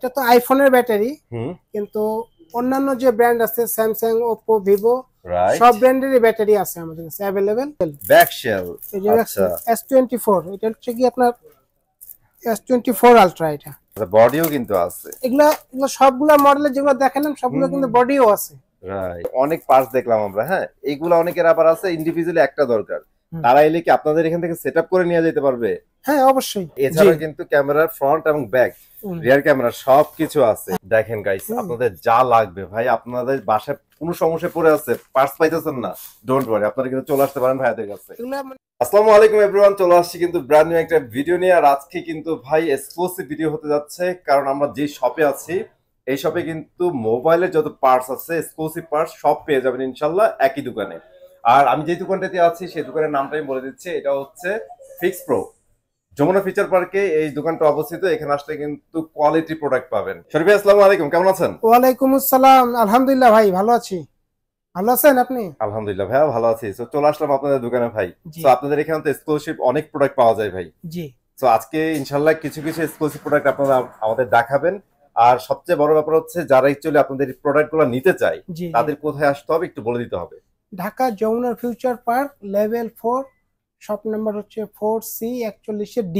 এটা তো আইফোনের ব্যাটারি, কিন্তু অন্যান্য যে ব্র্যান্ড আছে স্যামসাং, ওপো, ভিভো সব ব্র্যান্ডেরই ব্যাটারি আছে আমাদের কাছে अवेलेबल। ব্যাকশেল, আচ্ছা S24, এটা হচ্ছে কি আপনার S24 আলট্রা। এটা বডিও কিন্তু আছে। এগুলা সবগুলা মডেলে যেগুলো দেখালাম সবগুলো কিন্তু বডিও আছে। রাইট, অনেক পার্টস দেখলাম আমরা। হ্যাঁ, এইগুলা অনেকের আবার আছে ইন্ডিভিজুয়ালি একটা দরকার, তারা এলে কি আপনাদের এখান থেকে সেটআপ করে নিয়ে যেতে পারবে? হ্যাঁ অবশ্যই। এছাড়া কিন্তু ক্যামেরার ফ্রন্ট এবং ব্যাক, রিয়ার ক্যামেরা সবকিছু আছে। দেখেন গাইস, আপনাদের যা লাগবে ভাই, আপনাদের বাসায় কোনো সমস্যা পড়ে আছে, পার্টস পাইতেছেন না, ডোন্ট ওয়ারি, আপনারা কিন্তু চলে আসতে পারেন ভাইয়াদের কাছে। আসসালামু আলাইকুম এভরিওয়ান, চলে আসছি কিন্তু ব্র্যান্ড নিউ একটা ভিডিও নিয়ে। আর আজকে কিন্তু ভাই এক্সক্লুসিভ ভিডিও হতে যাচ্ছে, কারণ আমরা যে শপে আছি এই শপে কিন্তু মোবাইলের যত পার্টস আছে, এক্সক্লুসিভ পার্টস সব পেয়ে যাবেন ইনশাল্লাহ একই দোকানে। আর আমি যে দোকানটাতে আছি সেই দোকানের নামটাই বলে দিচ্ছি, এটা হচ্ছে ফিক্স প্রো, যমুনা ফিচার পার্কে এই দোকানটা অবস্থিত। এখানে আসলে কিন্তু কোয়ালিটি প্রোডাক্ট পাবেন। শরীফ ভাই আসসালামু আলাইকুম, কেমন আছেন? ওয়ালাইকুম আসসালাম, আলহামদুলিল্লাহ ভাই ভালো আছি। ভালো আছেন আপনি? আলহামদুলিল্লাহ ভাইয়া ভালো আছি। তো চলে আসলাম আপনাদের দোকানে ভাই। তো আপনাদের এখানে তো এক্সক্লুসিভ অনেক প্রোডাক্ট পাওয়া যায় ভাই। জি। তো আজকে ইনশাআল্লাহ কিছু কিছু এক্সক্লুসিভ প্রোডাক্ট আপনারা আমাদের দেখাবেন। আর সবচেয়ে বড় ব্যাপার হচ্ছে যারা অ্যাকচুয়ালি আপনাদের এই প্রোডাক্টগুলো নিতে চায় তাদের কোথায় আসতে হবে একটু বলে দিতে হবে। Dhaka Jamuna future park level 4, shop number হচ্ছে 4C41D।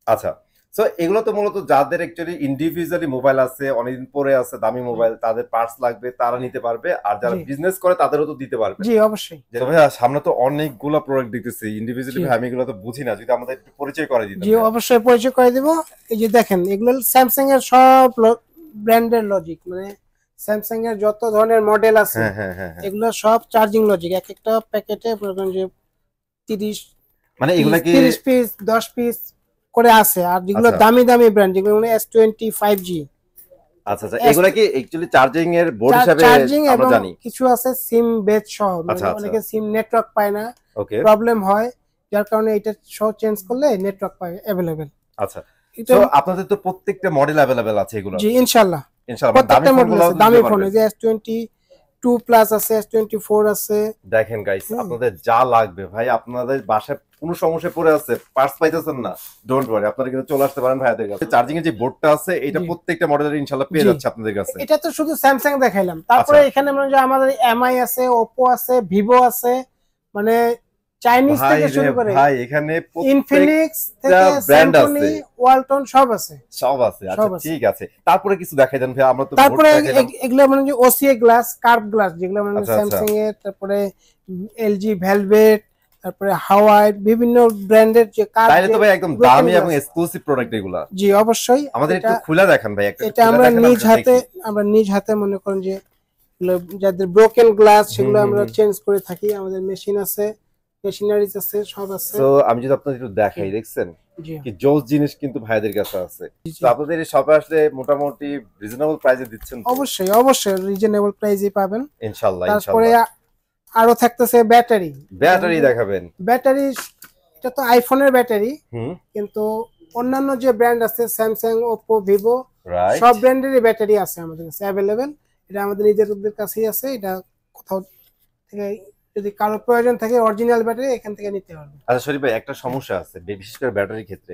আচ্ছা, সো এগুলো তো মূলত যাদের অ্যাকচুয়ালি ইন্ডিভিজুয়ালি মোবাইল আছে, অনেকদিন পরে আছে, দামি মোবাইল, তাদের পার্টস লাগবে তারা নিতে পারবে। আর যারা বিজনেস করে তাদেরও তো দিতে পারবে। জি অবশ্যই। তো ভাইয়া সামনে তো অনেকগুলো প্রোডাক্ট দেখতেছি ইন্ডিভিজুয়ালি, ভাই আমি এগুলো তো বুঝি না, যদি আমাদের একটু পরিচয় করে দিতেন। জি অবশ্যই পরিচয় করে দেব। এই যে দেখেন, এগুলো স্যামসাং এর সব ব্র্যান্ডের লজিক, মানে স্যামসাং এর যত ধরনের মডেল আছে এগুলো সব চার্জিং লজিক। এক একটা প্যাকেটে যে 30 মানে এগুলা কি 30 পিস 10 পিস করে আছে। আর যেগুলো দামি দামি ব্র্যান্ড, যেগুলো S25G। আচ্ছা আচ্ছা, এগুলা কি অ্যাকচুয়ালি চার্জিং এর বোর্ড হিসেবে আমরা জানি। কিছু আছে সিম বেজ সহ, মানে অনেকে সিম নেটওয়ার্ক পায় না, প্রবলেম হয়, যার কারণে এটা সহ চেঞ্জ করলে নেটওয়ার্ক পায় अवेलेबल। আচ্ছা, তো আপনাদের তো প্রত্যেকটা মডেল अवेलेबल আছে এগুলো? জি ইনশাআল্লাহ, প্রত্যেকটা মডেল আছে। দামি ফোন যে S22 প্লাস আছে, S24 আছে। দেখেন গাইস, আপনাদের যা লাগবে ভাই, আপনাদের বাসায় কোনো সমস্যা পড়ে আছে, পার্টস পাইতেছেন না, ডোন্ট ওয়ারি, আপনারা কিন্তু চলে আসতে পারেন ভাইয়াদের কাছে। চার্জিং এর যে বোর্ডটা আছে এটা প্রত্যেকটা মডেলের ইনশাআল্লাহ পেয়ে যাচ্ছে আপনাদের কাছে। এটা তো শুধু স্যামসাং দেখাইলাম, তারপরে এখানে মানে যে আমাদের এমআই আছে, ওপো আছে, ভিভো আছে, মানে চাইনিজ থেকে শুরু করে ভাই এখানে ইনফিনিক্স থেকে স্যামসং, ওয়ালটন সব আছে। আচ্ছা ঠিক আছে, তারপরে কিছু দেখাই দেন ভাই। আমরা তো তারপরে এগুলো মানে যে ওসিএ গ্লাস, কার্ভ গ্লাস, যেগুলো মানে স্যামসাং এর, তারপরে এলজি ভেলভেট, তারপরে হাওয়াই, বিভিন্ন ব্র্যান্ডের যে কার্ভ। তাইলে তো ভাই একদম দামি এবং এক্সক্লুসিভ প্রোডাক্ট এগুলো। জি অবশ্যই, আমাদের একটু খুলে দেখান ভাই একটা। এটা আমরা নিজ হাতে মনে করেন যে যাদের ব্রোকেন গ্লাস সেগুলো আমরা চেঞ্জ করে থাকি। আমাদের মেশিন আছে, মেশিনারিজ আছে, সব আছে। তো আমি যদি আপনাদের একটু দেখাই, দেখছেন কি জোস জিনিস কিন্তু ভাইদের কাছে আছে। তো আপনাদের এই শপে আসলে মোটামুটি রিজনেবল প্রাইসে দিচ্ছেন? অবশ্যই অবশ্যই রিজনেবল প্রাইসে পাবেন ইনশাআল্লাহ। তারপরে আরো থাকতেছে ব্যাটারি দেখাবেন। ব্যাটারি এটা তো আইফোনের ব্যাটারি, কিন্তু অন্যান্য যে ব্র্যান্ড আছে স্যামসাং, ওপো, ভিভো সব ব্র্যান্ডেরই ব্যাটারি আছে আমাদের কাছে अवेलेबल। এটা আমাদের নিজেদের কাছেই আছে। এটা কোথাও থেকে যদি কারো প্রয়োজন থাকে অরিজিনাল ব্যাটারি এখান থেকে নিতে পারবে। আচ্ছা শরীফ ভাই, একটা সমস্যা আছে বিশেষ করে ব্যাটারির ক্ষেত্রে,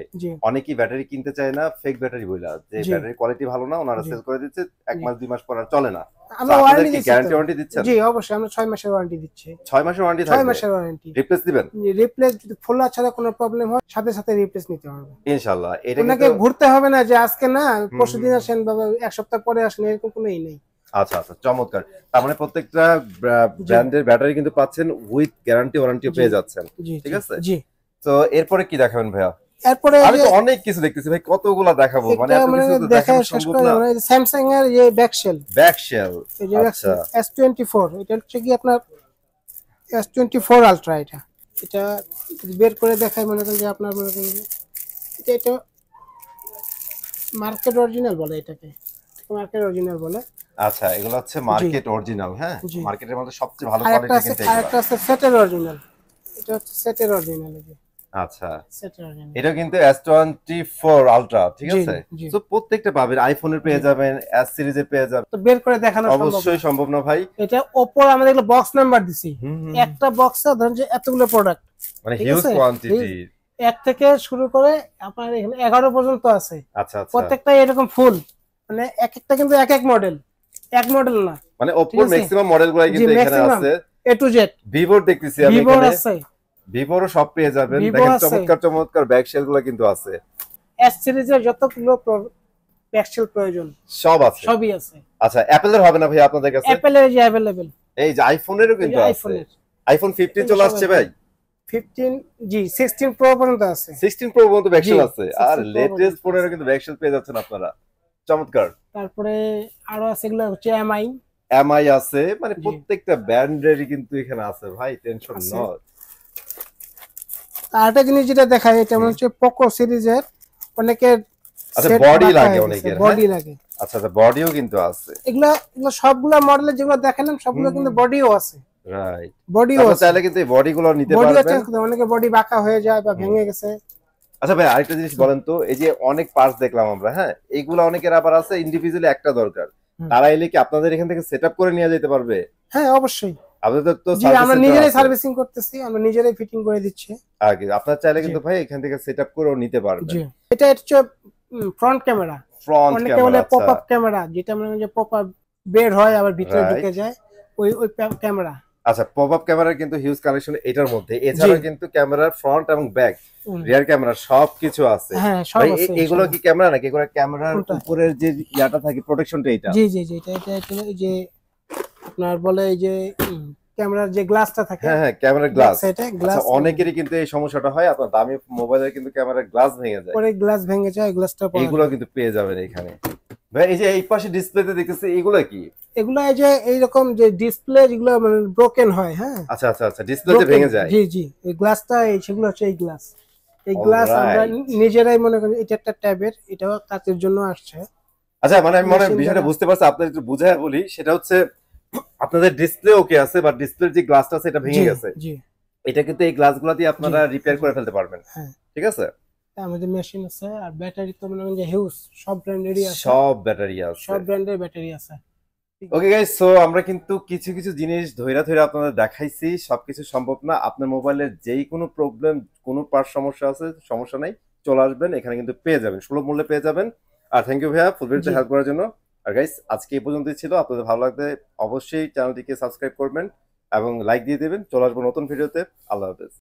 অনেকেই ব্যাটারি কিনতে চায় না, ফেক ব্যাটারি বইলা যে ব্যাটারি কোয়ালিটি ভালো না, ওনারা সেল করে দিচ্ছে, 1 মাস 2 মাস পর আর চলে না। আমরা ওয়ারেন্টি গ্যারান্টি দিচ্ছেন? জি অবশ্যই, আমরা 6 মাসের ওয়ারেন্টি দিচ্ছি। 6 মাসের ওয়ারেন্টি থাকবে? 6 মাসের ওয়ারেন্টি। রিপ্লেস দিবেন? রিপ্লেস যদি ফুল ছাড়া কোনো প্রবলেম হয় সাথে সাথে রিপ্লেস নিতে হবে ইনশাআল্লাহ। এটা আপনাকে ঘুরতে হবে না যে আজকে না পরশুদিন আসেন বা 1 সপ্তাহ পরে আসেন, এরকম কোনো নেই। আচ্ছা আচ্ছা, চমৎকার। তার মানে প্রত্যেকটা ব্র্যান্ডের ব্যাটারি কিন্তু পাচ্ছেন উইথ গ্যারান্টি, ওয়ারেন্টি পেয়ে যাচ্ছেন, ঠিক আছে? জি। তো এরপরে কি দেখাবেন ভাইয়া? এরপরে আমি তো অনেক কিছু দেখতেছি ভাই, কতগুলা দেখাবো, মানে এত কিছু তো দেখানো সম্ভব না। স্যামসাং এর এই ব্যাকশেল, আচ্ছা S24, এটা হচ্ছে কি আপনার S24 আলট্রা। এটা বের করে দেখাই, মনে করেন যে আপনার মনে করেন এটা মার্কেট অরিজিনাল বলে, এটাকে মার্কেট অরিজিনাল বলে। আচ্ছা, এগুলো হচ্ছে মার্কেট অরিজিনাল। হ্যাঁ, মার্কেটের মধ্যে সবচেয়ে ভালো কোয়ালিটি কিন্তু এটা। আরেকটা আছে সেটের অরিজিনাল, এটা হচ্ছে সেটের অরিজিনাল। আচ্ছা, এটা কিন্তু S24 আলট্রা, ঠিক আছে? তো প্রত্যেকটা পাবেন, আইফোনের পেয়ে যাবেন, S সিরিজের পেয়ে যাবেন। তো বের করে দেখানো অবশ্যই সম্ভব না ভাই। এটা ওপো আমাদের এগুলো বক্স নাম্বার দিছি, একটা বক্সে ধরেন যে এতগুলো প্রোডাক্ট, মানে হিউজ কোয়ান্টিটি, এক থেকে শুরু করে আপনার এখানে 11 পর্যন্ত আছে। আচ্ছা আচ্ছা, প্রত্যেকটাই এরকম ফুল মানে এক একটা কিন্তু এক এক মডেল, এক মডেল না, মানে Oppo ম্যাক্সিমাম মডেলগুলাই কিন্তু এখানে আছে। A to Z Vivo দেখতেছি আমি Vivo এখানে, আছে, Vivo সব পেয়ে যাবেন। Vivo দেখেন আছে। চমৎকার চমৎকার ব্যাক শেলগুলো কিন্তু আছে। S সিরিজের যতগুলো ব্যাকশেল প্রয়োজন সব আছে, সবই আছে। আচ্ছা অ্যাপলের হবে না ভাই আপনাদের কাছে? অ্যাপলের যে अवेलेबल, এই যে আইফোনেরও কিন্তু আছে। আইফোন 15 চলে আসছে ভাই। 15 জি 16 প্রো পর্যন্ত আছে, 16 প্রো পর্যন্ত ব্যাকশেল আছে। 16 আর Pro লেটেস্ট পর্যন্ত ফোনেরও কিন্তু ব্যাকশেল পেয়ে যাচ্ছেন আপনারা। চমৎকার। তারপরে আরো আছে এগুলো হচ্ছে এমআই আছে, মানে জি। প্রত্যেকটা ব্র্যান্ডেরই কিন্তু এখানে আছে ভাই, টেনশন আছে। নট। আরেকটা জিনিস যেটা দেখায় এটা হচ্ছে পোকো সিরিজের অনেকের আচ্ছা বডি লাগে অনেকের, বডি লাগে। আচ্ছা আচ্ছা বডিও কিন্তু আছে। এগুলো সবগুলা মডেলে যেগুলো দেখালাম সবগুলো কিন্তু বডিও আছে, রাইট। বডিও তাহলে আছে, চাইলে কিন্তু এই বডিগুলো নিতে বডি আছে। পারবেন। অনেকে বডি বাঁকা হয়ে যায় বা ভেঙে গেছে। আচ্ছা ভাই আরেকটা জিনিস বলেন তো, এই যে অনেক পার্টস দেখলাম আমরা, হ্যাঁ এইগুলো অনেকের আবার আছে ইন্ডিভিজুয়ালি একটা দরকার, তারা এলে কি আপনাদের এখান থেকে সেটআপ করে নিয়ে যেতে পারবে? হ্যাঁ অবশ্যই, আপনাদের তো জি আমরা নিজেরাই সার্ভিসিং করতেছি, আমরা নিজেরাই ফিটিং করে দিচ্ছি। আগে আপনারা চাইলে কিন্তু ভাই এখান থেকে সেটআপ করেও নিতে পারবেন। জি এটা হচ্ছে ফ্রন্ট ক্যামেরা, অনেকে বলে পপ আপ ক্যামেরা, যেটা মানে যে পপ আপ বের হয় আবার ভিতরে ঢুকে যায়, ওই ওই ক্যামেরা। আচ্ছা পপ আপ ক্যামেরার কিন্তু হিউজ কালেকশন এটার মধ্যে, এছাড়া কিন্তু ক্যামেরার ফ্রন্ট এবং ব্যাক রিয়ার ক্যামেরা সবকিছু আছে। হ্যাঁ সব আছে। এগুলো কি ক্যামেরা নাকি এগুলো ক্যামেরার উপরের যে ইয়াটা থাকে প্রোটেকশনটা এটা? জি জি জি এটা যে আপনার বলে এই যে ক্যামেরার যে গ্লাসটা থাকে, হ্যাঁ হ্যাঁ ক্যামেরার গ্লাস। সেটা গ্লাস আচ্ছা অনেকেরই কিন্তু এই সমস্যাটা হয়, আপনার দামি মোবাইলের কিন্তু ক্যামেরার গ্লাস ভেঙে যায়, পরে গ্লাস ভেঙে যায়, গ্লাসটা এগুলো কিন্তু পেয়ে যাবেন এখানে। ভাই এই যে এই পাশে ডিসপ্লেতে দেখতেছি এগুলো কি? এগুলো এই যে এইরকম যে ডিসপ্লে যেগুলো মানে ব্রোকেন হয়, হ্যাঁ আচ্ছা আচ্ছা আচ্ছা ডিসপ্লেতে ভেঙে যায়। জি জি এই গ্লাসটা সেগুলো হচ্ছে এই গ্লাস, এই গ্লাস আমরা নিজেরাই মনে করি এটা একটা ট্যাবের, এটাও কাচের জন্য আসছে। আচ্ছা মানে আমি বিষয়টা বুঝতে পারছি, আপনাদের একটু বুঝায় বলি, সেটা হচ্ছে আপনাদের ডিসপ্লে ওকে আছে বাট ডিসপ্লের যে গ্লাসটা আছে এটা ভেঙে গেছে, জি এটা কিন্তু এই গ্লাসগুলো দিয়ে আপনারা রিপেয়ার করে ফেলতে পারবেন। হ্যাঁ ঠিক আছে, আমাদের মেশিন আছে। আর ব্যাটারি তো মনে করেন যে হিউজ, সব ব্র্যান্ডেরই আছে, সব ব্যাটারি আছে, সব ব্র্যান্ডের ব্যাটারি আছে। ওকে গাইস, সো আমরা কিন্তু কিছু কিছু জিনিস ধইরা ধইরা আপনাদের দেখাইছি, সবকিছু সম্ভব না। আপনার মোবাইলের যেই কোনো প্রবলেম, কোনো পার্ট সমস্যা আছে, সমস্যা নাই, চলে আসবেন এখানে কিন্তু পেয়ে যাবেন, সুলভ মূল্যে পেয়ে যাবেন। আর থ্যাংক ইউ ভাইয়া ফুল ভিডিওতে হেল্প করার জন্য। আর গাইস আজকে এই পর্যন্তই ছিল, আপনাদের ভালো লাগলে অবশ্যই চ্যানেলটিকে সাবস্ক্রাইব করবেন এবং লাইক দিয়ে দেবেন। চলে আসবো নতুন ভিডিওতে। আল্লাহ হাফেজ।